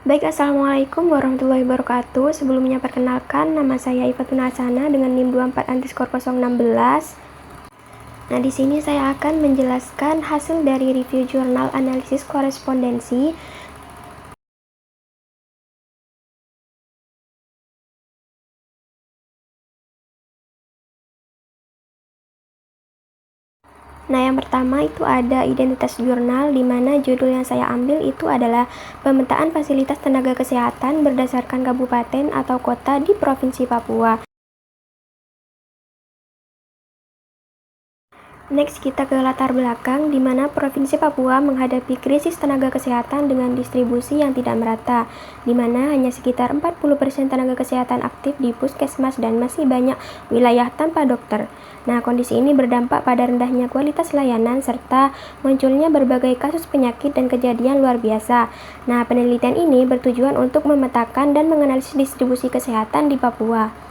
Baik, Assalamualaikum warahmatullahi wabarakatuh. Sebelumnya perkenalkan, nama saya Ifatun Hasanah dengan NIM 24_016. Nah, di sini saya akan menjelaskan hasil dari review jurnal analisis korespondensi. Nah, yang pertama itu ada identitas jurnal, di mana judul yang saya ambil itu adalah pemetaan fasilitas tenaga kesehatan berdasarkan kabupaten atau kota di Provinsi Papua. Next, kita ke latar belakang, di mana Provinsi Papua menghadapi krisis tenaga kesehatan dengan distribusi yang tidak merata, di mana hanya sekitar 40% tenaga kesehatan aktif di puskesmas dan masih banyak wilayah tanpa dokter. Nah, kondisi ini berdampak pada rendahnya kualitas layanan serta munculnya berbagai kasus penyakit dan kejadian luar biasa. Nah, penelitian ini bertujuan untuk memetakan dan menganalisis distribusi kesehatan di Papua.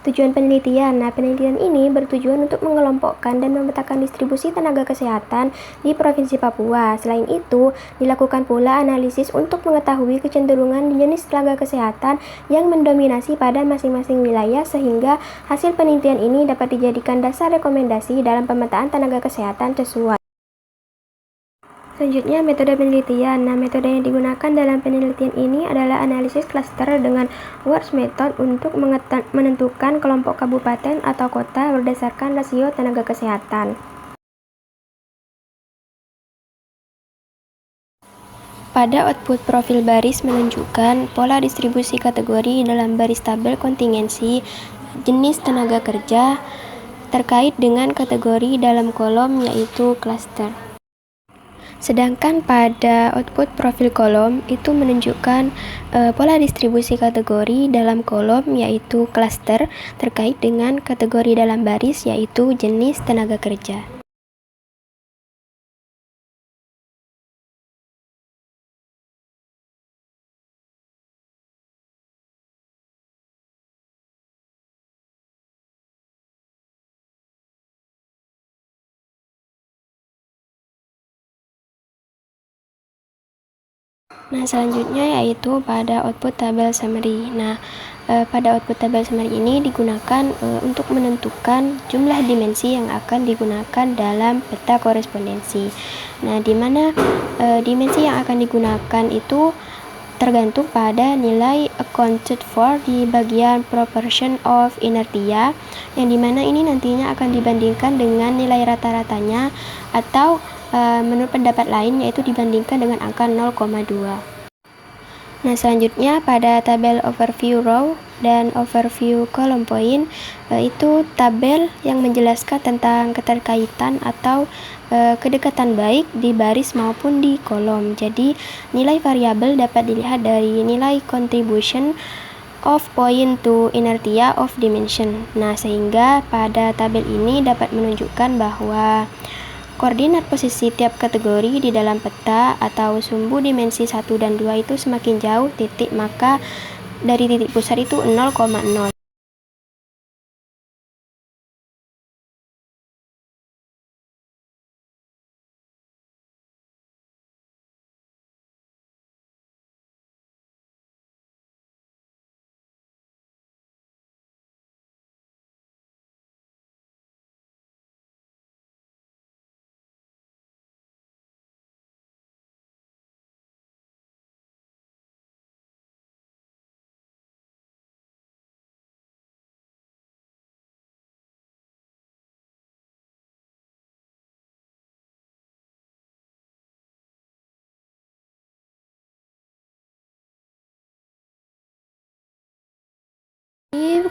Tujuan penelitian. Nah, penelitian ini bertujuan untuk mengelompokkan dan memetakan distribusi tenaga kesehatan di Provinsi Papua. Selain itu, dilakukan pula analisis untuk mengetahui kecenderungan jenis tenaga kesehatan yang mendominasi pada masing-masing wilayah sehingga hasil penelitian ini dapat dijadikan dasar rekomendasi dalam pemetaan tenaga kesehatan sesuai. Selanjutnya, metode penelitian. Nah, metode yang digunakan dalam penelitian ini adalah analisis klaster dengan Ward method untuk menentukan kelompok kabupaten atau kota berdasarkan rasio tenaga kesehatan. Pada output profil baris menunjukkan pola distribusi kategori dalam baris tabel kontingensi jenis tenaga kerja terkait dengan kategori dalam kolom yaitu klaster. Sedangkan pada output profil kolom itu menunjukkan pola distribusi kategori dalam kolom yaitu klaster terkait dengan kategori dalam baris yaitu jenis tenaga kerja. Nah, selanjutnya yaitu pada output tabel summary. Nah, pada output tabel summary ini digunakan untuk menentukan jumlah dimensi yang akan digunakan dalam peta korespondensi. Nah, di mana dimensi yang akan digunakan itu tergantung pada nilai accounted for di bagian proportion of inertia, yang dimana ini nantinya akan dibandingkan dengan nilai rata-ratanya atau menurut pendapat lain yaitu dibandingkan dengan angka 0,2. Nah, selanjutnya pada tabel overview row dan overview column point itu tabel yang menjelaskan tentang keterkaitan atau kedekatan baik di baris maupun di kolom. Jadi, nilai variabel dapat dilihat dari nilai contribution of point to inertia of dimension. Nah, sehingga pada tabel ini dapat menunjukkan bahwa koordinat posisi tiap kategori di dalam peta atau sumbu dimensi 1 dan 2 itu semakin jauh titik, maka dari titik pusat itu 0,0.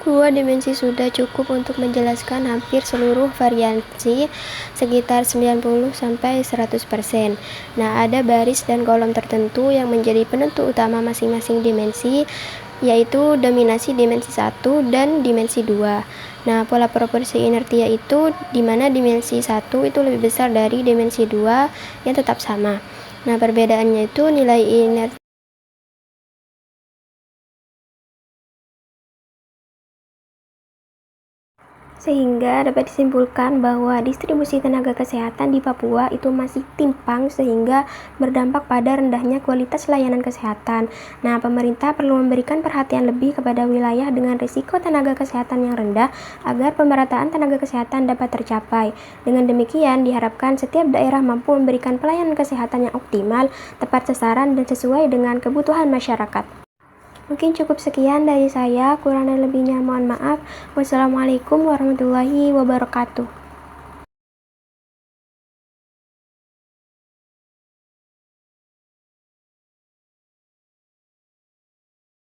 Dua dimensi sudah cukup untuk menjelaskan hampir seluruh variansi sekitar 90–100%. Nah, ada baris dan kolom tertentu yang menjadi penentu utama masing-masing dimensi, yaitu dominasi dimensi 1 dan dimensi 2. Nah, pola proporsi inertia itu di mana dimensi 1 itu lebih besar dari dimensi 2 yang tetap sama. Nah, perbedaannya itu nilai inertia Sehingga dapat disimpulkan bahwa distribusi tenaga kesehatan di Papua itu masih timpang sehingga berdampak pada rendahnya kualitas layanan kesehatan. Nah, pemerintah perlu memberikan perhatian lebih kepada wilayah dengan risiko tenaga kesehatan yang rendah agar pemerataan tenaga kesehatan dapat tercapai. Dengan demikian, diharapkan setiap daerah mampu memberikan pelayanan kesehatan yang optimal, tepat sasaran, dan sesuai dengan kebutuhan masyarakat. Mungkin cukup sekian dari saya, kurang dan lebihnya mohon maaf. Wassalamualaikum warahmatullahi wabarakatuh.